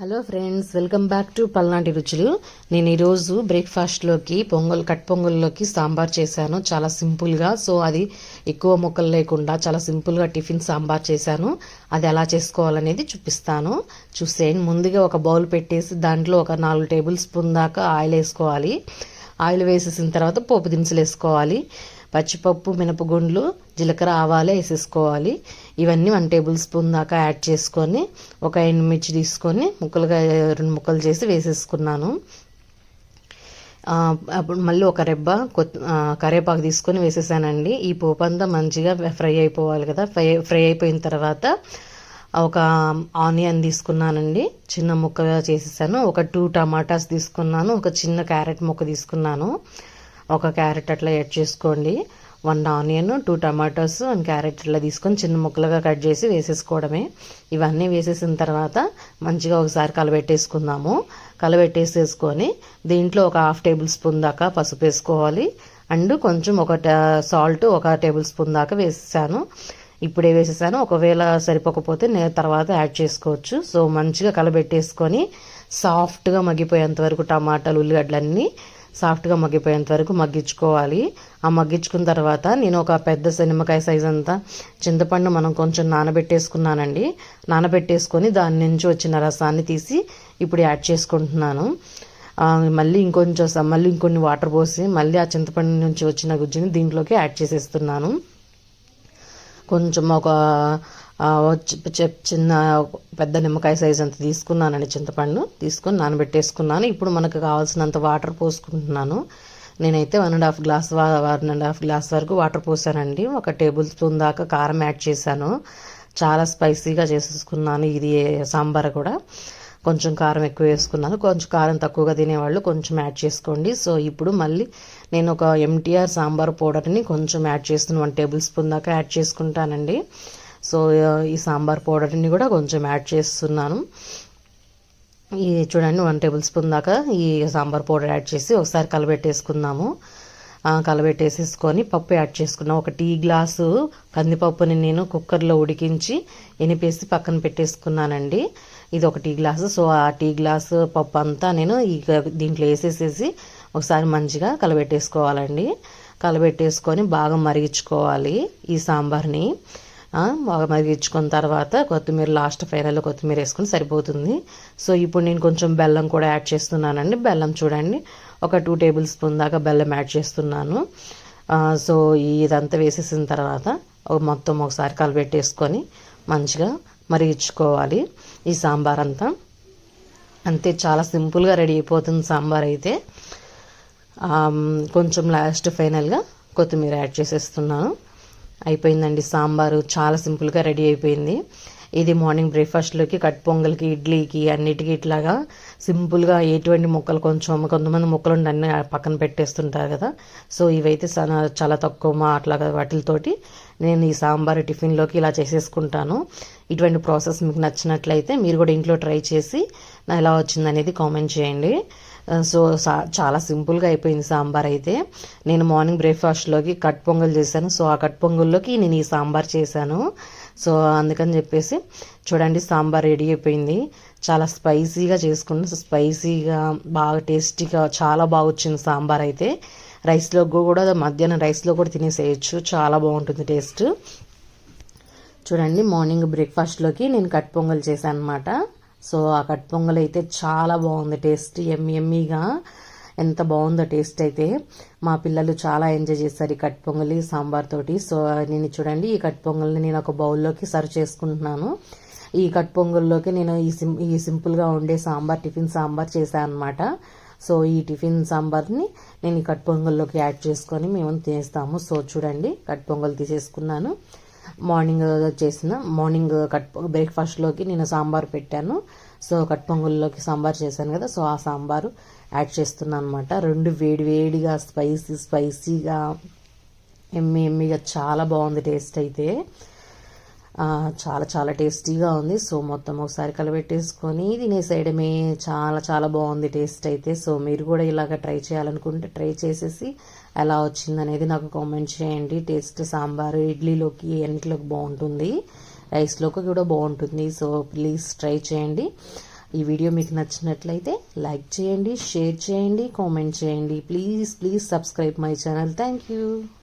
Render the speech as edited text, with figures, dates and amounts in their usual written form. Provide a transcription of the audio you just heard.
Hello friends, welcome back to పల్నాటి రుచులు. నేను ఈరోజు బ్రేక్ఫాస్ట్లోకి కట్ పొంగల్లోకి సాంబార్ చేశాను, చాలా సింపుల్గా. సో అది ఎక్కువ ముక్కలు లేకుండా చాలా సింపుల్గా టిఫిన్ సాంబార్ చేశాను. అది ఎలా చేసుకోవాలనేది చూపిస్తాను, చూసేయండి. ముందుగా ఒక బౌల్ పెట్టేసి దాంట్లో ఒక 4 టేబుల్ స్పూన్ దాకా ఆయిల్ వేసుకోవాలి. ఆయిల్ వేసేసిన తర్వాత పోపు దినుసులు వేసుకోవాలి. పచ్చిపప్పు, మినపగుండ్లు, జీలకర్ర, ఆవాలు వేసేసుకోవాలి. ఇవన్నీ 1 టేబుల్ స్పూన్ దాకా యాడ్ చేసుకొని ఒక ఎండుమిర్చి తీసుకొని ముక్కలుగా 2 ముక్కలు చేసి వేసేసుకున్నాను. అప్పుడు మళ్ళీ ఒక రెబ్బ కరివేపాకు తీసుకొని వేసేసానండి. ఈ పోపు అంతా మంచిగా ఫ్రై అయిపోవాలి కదా. ఫ్రై అయిపోయిన తర్వాత ఒక ఆనియన్ తీసుకున్నానండి, చిన్న ముక్కగా చేసేసాను. ఒక 2 టమాటాస్ తీసుకున్నాను. ఒక చిన్న క్యారెట్ ముక్క తీసుకున్నాను. ఒక క్యారెట్ అట్లా యాడ్ చేసుకోండి. 1 ఆనియన్, 2 టమాటోస్, 1 క్యారెట్ అట్లా తీసుకొని చిన్న ముక్కలుగా కట్ చేసి వేసేసుకోవడమే. ఇవన్నీ వేసేసిన తర్వాత మంచిగా ఒకసారి కలబెట్టేసుకుందాము. కలబెట్టేసేసుకొని దీంట్లో ఒక 1/2 టేబుల్ స్పూన్ దాకా పసుపు వేసుకోవాలి. అండ్ కొంచెం సాల్ట్ 1 టేబుల్ స్పూన్ దాకా వేసేసాను. ఇప్పుడే వేసేసాను. ఒకవేళ సరిపోకపోతే నేను తర్వాత యాడ్ చేసుకోవచ్చు. సో మంచిగా కలబెట్టేసుకొని సాఫ్ట్గా మగ్గిపోయేంత వరకు టమాటాలు, ఉల్లిగడ్డలన్నీ సాఫ్ట్గా మగ్గిపోయేంత వరకు మగ్గించుకోవాలి. ఆ మగ్గించుకున్న తర్వాత నేను ఒక పెద్ద నిమ్మకాయ సైజ్ అంతా చింతపండు మనం కొంచెం నానబెట్టేసుకున్నానండి. నానబెట్టేసుకొని దాని నుంచి వచ్చిన రసాన్ని తీసి ఇప్పుడు యాడ్ చేసుకుంటున్నాను. మళ్ళీ ఇంకొన్ని వాటర్ పోసి మళ్ళీ ఆ చింతపండు నుంచి వచ్చిన గుజ్జుని దీంట్లోకి యాడ్ చేసేస్తున్నాను. కొంచెం ఒక చిన్న పెద్ద నిమ్మకాయ సైజ్ అంత తీసుకున్నానండి. చింతపండు తీసుకొని నానబెట్టేసుకున్నాను. ఇప్పుడు మనకు కావాల్సినంత వాటర్ పోసుకుంటున్నాను. నేనైతే 1.5 గ్లాస్ వరకు వాటర్ పోసానండి. 1 టేబుల్ స్పూన్ దాకా కారం యాడ్ చేశాను. చాలా స్పైసీగా చేసేసుకున్నాను ఇది సాంబార్ కూడా. కొంచెం కారం ఎక్కువ వేసుకున్నాను. కొంచెం కారం తక్కువగా తినేవాళ్ళు కొంచెం యాడ్ చేసుకోండి. సో ఇప్పుడు మళ్ళీ నేను ఒక MTR సాంబార్ పౌడర్ని కొంచెం యాడ్ చేస్తున్నాను. 1 టేబుల్ స్పూన్ దాకా యాడ్ చేసుకుంటానండి. సో ఈ సాంబార్ పౌడర్ని కూడా కొంచెం యాడ్ చేస్తున్నాను. ఈ చూడండి 1 టేబుల్ స్పూన్ దాకా ఈ సాంబార్ పౌడర్ యాడ్ చేసి ఒకసారి కలబెట్టేసుకుందాము. కలబెట్టేసేసుకొని పప్పు యాడ్ చేసుకున్నాను. 1 టీ గ్లాసు కందిపప్పుని నేను కుక్కర్లో ఉడికించి ఎనిపేసి పక్కన పెట్టేసుకున్నానండి. ఇది 1 టీ గ్లాసు. సో ఆ టీ గ్లాసు పప్పు అంతా నేను దీంట్లో వేసేసేసి ఒకసారి మంచిగా కలబెట్టేసుకోవాలండి. కలబెట్టేసుకొని బాగా మరిగించుకోవాలి ఈ సాంబార్ని. బాగా మరిగించుకున్న తర్వాత ఫైనల్లో కొత్తిమీర వేసుకొని సరిపోతుంది. సో ఇప్పుడు నేను కొంచెం బెల్లం కూడా యాడ్ చేస్తున్నానండి. బెల్లం చూడండి, ఒక 2 టేబుల్ స్పూన్ దాకా బెల్లం యాడ్ చేస్తున్నాను. సో ఇదంతా వేసేసిన తర్వాత మొత్తం ఒకసారి కలబెట్టేసుకొని మంచిగా మరిగించుకోవాలి ఈ సాంబార్ అంతా. అంతే, చాలా సింపుల్గా రెడీ అయిపోతుంది సాంబార్ అయితే. కొంచెం ఫైనల్గా కొత్తిమీర యాడ్ చేసేస్తున్నాను. అయిపోయిందండి సాంబారు. చాలా సింపుల్గా రెడీ అయిపోయింది. ఇది మార్నింగ్ బ్రేక్ఫాస్ట్లోకి, కట్ పొంగల్కి, ఇడ్లీకి అన్నిటికీ ఇట్లాగా సింపుల్గా ఎటువంటి ముక్కలు కొంతమంది ముక్కలు ఉండి అన్నీ పక్కన పెట్టేస్తుంటారు కదా. సో ఇవైతే చాలా తక్కువ అట్లాగా వాటితోటి నేను ఈ సాంబార్ టిఫిన్లోకి ఇలా చేసేసుకుంటాను. ఇటువంటి ప్రాసెస్ మీకు నచ్చినట్లయితే మీరు కూడా ఇంట్లో ట్రై చేసి ఎలా వచ్చిందనేది కామెంట్ చేయండి. సో చాలా సింపుల్గా అయిపోయింది సాంబార్ అయితే. నేను మార్నింగ్ బ్రేక్ఫాస్ట్లోకి కట్ పొంగల్ చేశాను. సో ఆ కట్ పొంగల్లోకి నేను ఈ సాంబార్ చేశాను. సో అందుకని చెప్పేసి చూడండి సాంబార్ రెడీ అయిపోయింది. చాలా స్పైసీగా చేసుకున్నాను. స్పైసీగా బాగా టేస్టీగా చాలా బాగా వచ్చింది సాంబార్ అయితే. రైస్లో కూడా మధ్యాహ్నం రైస్లో కూడా తినేసేయచ్చు, చాలా బాగుంటుంది టేస్ట్. చూడండి మార్నింగ్ బ్రేక్ఫాస్ట్లోకి నేను కట్ పొంగల్ చేశాను అనమాట. సో ఆ కట్ పొంగల్ అయితే చాలా బాగుంది టేస్ట్, ఎమ్మీగా ఎంత బాగుందో టేస్ట్ అయితే. మా పిల్లలు చాలా ఎంజాయ్ చేస్తారు ఈ కట్ పొంగలి సాంబార్ తోటి. సో నేను చూడండి ఈ కట్ పొంగల్ని నేను ఒక బౌల్లోకి సర్వ్ చేసుకుంటున్నాను. ఈ కట్ పొంగల్లోకి నేను ఈ సింపుల్గా ఉండే టిఫిన్ సాంబార్ చేశాను అనమాట. సో ఈ టిఫిన్ సాంబార్ని నేను ఈ కట్ పొంగల్లోకి యాడ్ చేసుకొని మేము తినేస్తాము. సో చూడండి కట్ పొంగల్ తీసేసుకున్నాను. మార్నింగ్ బ్రేక్ఫాస్ట్లోకి నేను సాంబార్ పెట్టాను. సో కట్ పొంగల్లోకి సాంబార్ చేశాను కదా. సో ఆ సాంబారు యాడ్ చేస్తున్నాను అనమాట. 2 వేడిగా స్పైసీగా ఎమ్మీగా చాలా బాగుంది టేస్ట్ అయితే. చాలా చాలా టేస్టీగా ఉంది. సో మొత్తం ఒకసారి కలబెట్టేసుకొని తినేసేయడమే. చాలా చాలా బాగుంది టేస్ట్ అయితే. సో మీరు కూడా ఇలాగ ట్రై చేయాలనుకుంటే ట్రై చేసేసి ఎలా వచ్చిందనేది నాకు కామెంట్ చేయండి. టేస్ట్ సాంబార్ ఇడ్లీలోకి అన్నిటిలోకి బాగుంటుంది, రైస్లోకి కూడా బాగుంటుంది. సో ప్లీజ్ ట్రై చేయండి. ఈ వీడియో మీకు నచ్చినట్లయితే లైక్ చేయండి, షేర్ చేయండి, కామెంట్ చేయండి. Please subscribe my channel. Thank you.